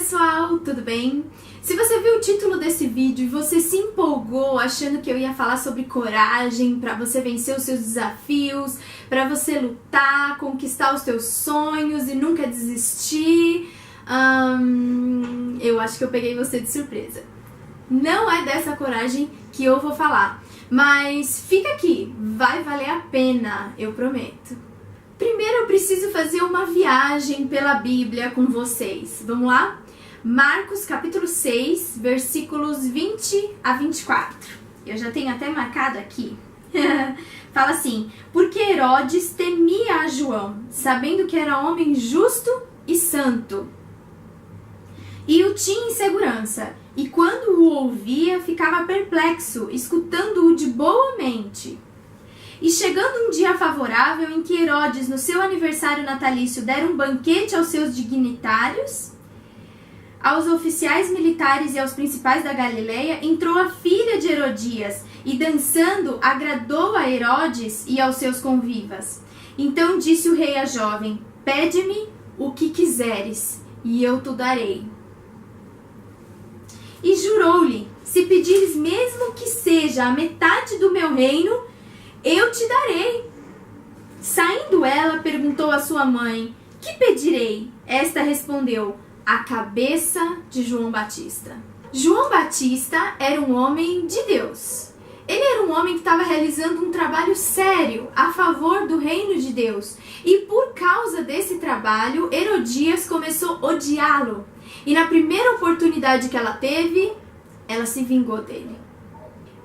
pessoal, tudo bem? Se você viu o título desse vídeo e você se empolgou achando que eu ia falar sobre coragem para você vencer os seus desafios, para você lutar, conquistar os seus sonhos e nunca desistir, eu acho que eu peguei você de surpresa. Não é dessa coragem que eu vou falar, mas fica aqui, vai valer a pena, eu prometo. Primeiro eu preciso fazer uma viagem pela Bíblia com vocês. Vamos lá? Marcos capítulo 6, versículos 20 a 24. Eu já tenho até marcado aqui. Fala assim: porque Herodes temia a João, sabendo que era homem justo e santo, e o tinha em segurança, e quando o ouvia ficava perplexo, escutando-o de boa mente. E chegando um dia favorável em que Herodes, no seu aniversário natalício, dera um banquete aos seus dignitários, aos oficiais militares e aos principais da Galileia, entrou a filha de Herodias e, dançando, agradou a Herodes e aos seus convivas. Então disse o rei à jovem: pede-me o que quiseres, e eu te darei. E jurou-lhe: se pedires mesmo que seja a metade do meu reino, eu te darei. Saindo ela, perguntou à sua mãe: que pedirei? Esta respondeu: a cabeça de João Batista. João Batista era um homem de Deus. Ele era um homem que estava realizando um trabalho sério a favor do reino de Deus. E por causa desse trabalho, Herodias começou a odiá-lo. E na primeira oportunidade que ela teve, ela se vingou dele.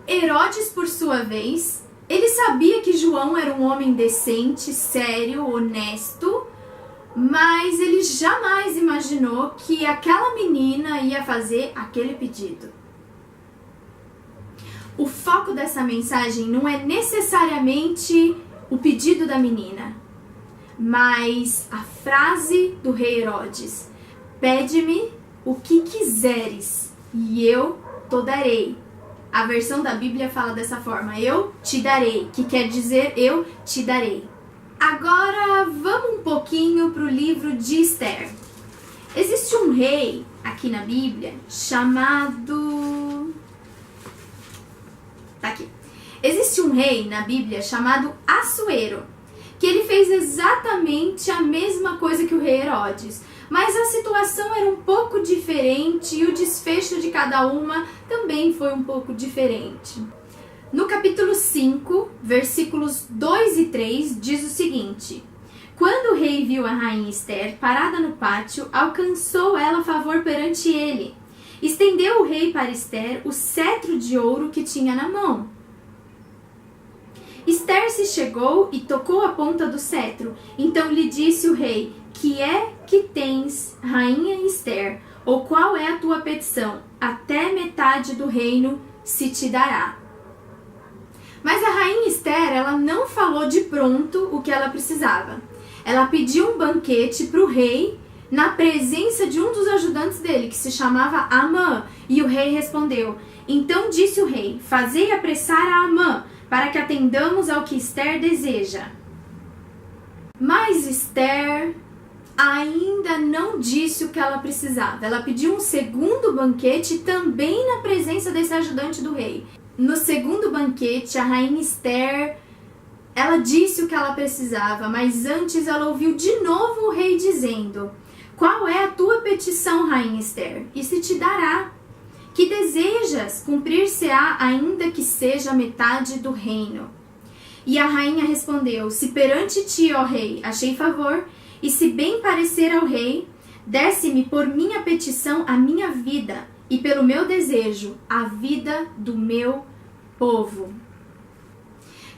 Herodes, por sua vez, ele sabia que João era um homem decente, sério, honesto, mas ele jamais imaginou que aquela menina ia fazer aquele pedido. O foco dessa mensagem não é necessariamente o pedido da menina, mas a frase do rei Herodes: pede-me o que quiseres e eu te darei. A versão da Bíblia fala dessa forma: eu te darei, que quer dizer eu te darei. Agora vamos um pouquinho para o livro de Esther. Existe um rei aqui na Bíblia chamado... Tá aqui. Existe um rei na Bíblia chamado Assuero, que ele fez exatamente a mesma coisa que o rei Herodes. Mas a situação era um pouco diferente e o desfecho de cada uma também foi um pouco diferente. No capítulo 5, versículos 2 e 3, diz o seguinte: quando o rei viu a rainha Esther parada no pátio, alcançou ela favor perante ele. Estendeu o rei para Esther o cetro de ouro que tinha na mão. Esther se chegou e tocou a ponta do cetro. Então lhe disse o rei: que é que tens, rainha Esther, ou qual é a tua petição? Até metade do reino se te dará. Mas a rainha Esther, ela não falou de pronto o que ela precisava. Ela pediu um banquete para o rei na presença de um dos ajudantes dele, que se chamava Amã. E o rei respondeu: então disse o rei: fazei apressar a Amã, para que atendamos ao que Esther deseja. Mas Esther ainda não disse o que ela precisava. Ela pediu um segundo banquete também na presença desse ajudante do rei. No segundo banquete, a rainha Esther, ela disse o que ela precisava, mas antes ela ouviu de novo o rei dizendo: qual é a tua petição, rainha Esther? E se te dará. Que desejas? Cumprir-se-á ainda que seja metade do reino. E a rainha respondeu: se perante ti, ó rei, achei favor, e se bem parecer ao rei, desse-me por minha petição a minha vida, e pelo meu desejo a vida do meu povo.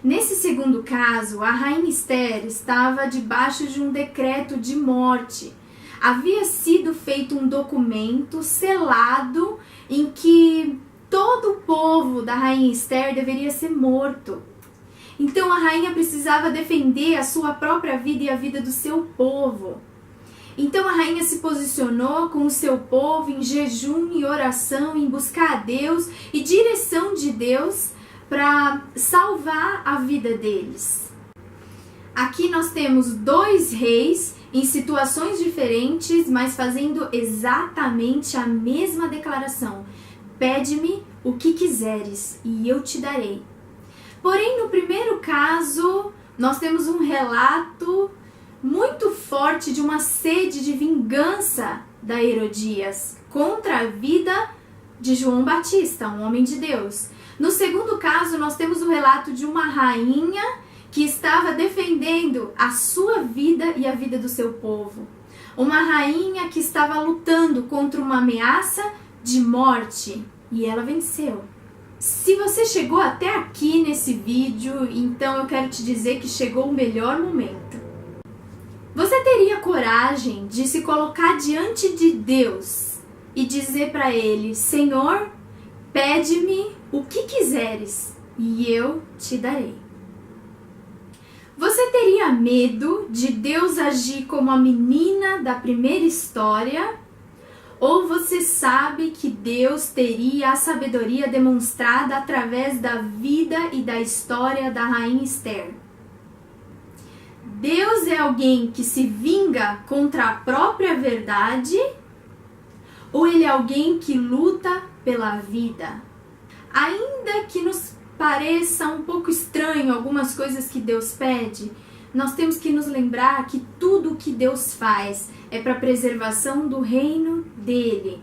Nesse segundo caso, a rainha Esther estava debaixo de um decreto de morte. Havia sido feito um documento selado em que todo o povo da rainha Esther deveria ser morto. Então a rainha precisava defender a sua própria vida e a vida do seu povo. Então a rainha se posicionou com o seu povo em jejum e oração, em buscar a Deus e direção de Deus para salvar a vida deles. Aqui nós temos dois reis em situações diferentes, mas fazendo exatamente a mesma declaração: pede-me o que quiseres e eu te darei. Porém, no primeiro caso, nós temos um relato muito forte de uma sede de vingança da Herodias contra a vida de João Batista, um homem de Deus. No segundo caso, nós temos o relato de uma rainha que estava defendendo a sua vida e a vida do seu povo. Uma rainha que estava lutando contra uma ameaça de morte e ela venceu. Se você chegou até aqui nesse vídeo, então eu quero te dizer que chegou o melhor momento. Você teria coragem de se colocar diante de Deus e dizer para Ele: Senhor, pede-me o que quiseres e eu te darei? Você teria medo de Deus agir como a menina da primeira história? Ou você sabe que Deus teria a sabedoria demonstrada através da vida e da história da rainha Esther? Deus é alguém que se vinga contra a própria verdade? Ou ele é alguém que luta pela vida? Ainda que nos pareça um pouco estranho algumas coisas que Deus pede, nós temos que nos lembrar que tudo o que Deus faz é para a preservação do reino dele.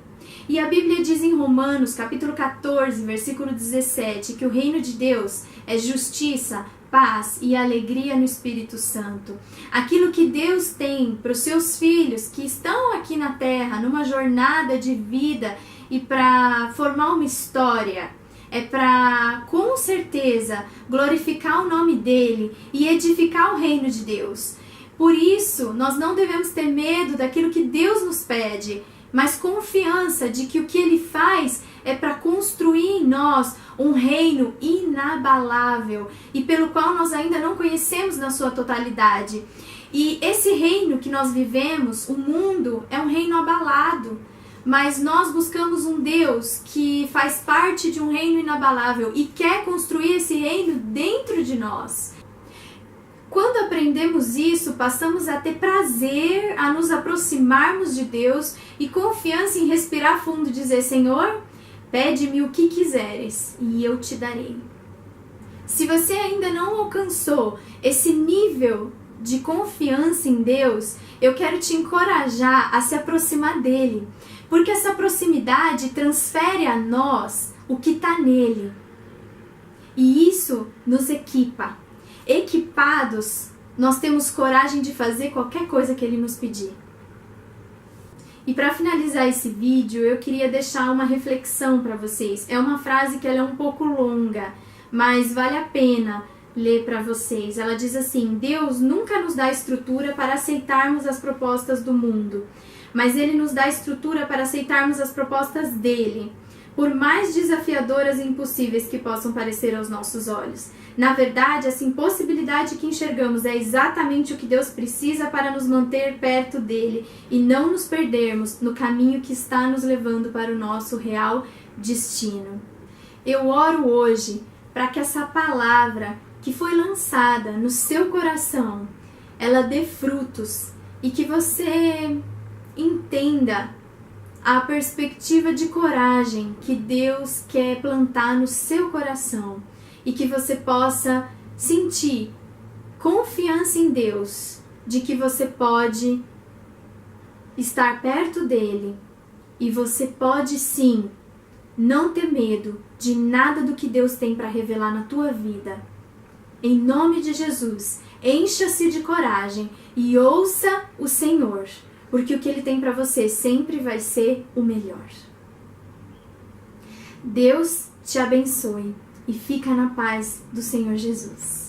E a Bíblia diz em Romanos, capítulo 14, versículo 17, que o reino de Deus é justiça, paz e alegria no Espírito Santo. Aquilo que Deus tem para os seus filhos que estão aqui na terra, numa jornada de vida e para formar uma história, é para, com certeza, glorificar o nome dele e edificar o reino de Deus. Por isso, nós não devemos ter medo daquilo que Deus nos pede, mas confiança de que o que ele faz é para construir em nós um reino inabalável e pelo qual nós ainda não conhecemos na sua totalidade. E esse reino que nós vivemos, o mundo, é um reino abalado. Mas nós buscamos um Deus que faz parte de um reino inabalável e quer construir esse reino dentro de nós. Quando aprendemos isso, passamos a ter prazer a nos aproximarmos de Deus e confiança em respirar fundo e dizer: Senhor, pede-me o que quiseres e eu te darei. Se você ainda não alcançou esse nível de confiança em Deus, eu quero te encorajar a se aproximar dele. Porque essa proximidade transfere a nós o que está nele. E isso nos equipa. Equipados, nós temos coragem de fazer qualquer coisa que ele nos pedir. E para finalizar esse vídeo, eu queria deixar uma reflexão para vocês. É uma frase que ela é um pouco longa, mas vale a pena ler para vocês. Ela diz assim: Deus nunca nos dá estrutura para aceitarmos as propostas do mundo, mas ele nos dá estrutura para aceitarmos as propostas dele, por mais desafiadoras e impossíveis que possam parecer aos nossos olhos. Na verdade, essa impossibilidade que enxergamos é exatamente o que Deus precisa para nos manter perto dele e não nos perdermos no caminho que está nos levando para o nosso real destino. Eu oro hoje para que essa palavra que foi lançada no seu coração, ela dê frutos e que você entenda a perspectiva de coragem que Deus quer plantar no seu coração e que você possa sentir confiança em Deus de que você pode estar perto dele e você pode sim não ter medo de nada do que Deus tem para revelar na tua vida. Em nome de Jesus, encha-se de coragem e ouça o Senhor, porque o que ele tem para você sempre vai ser o melhor. Deus te abençoe e fica na paz do Senhor Jesus.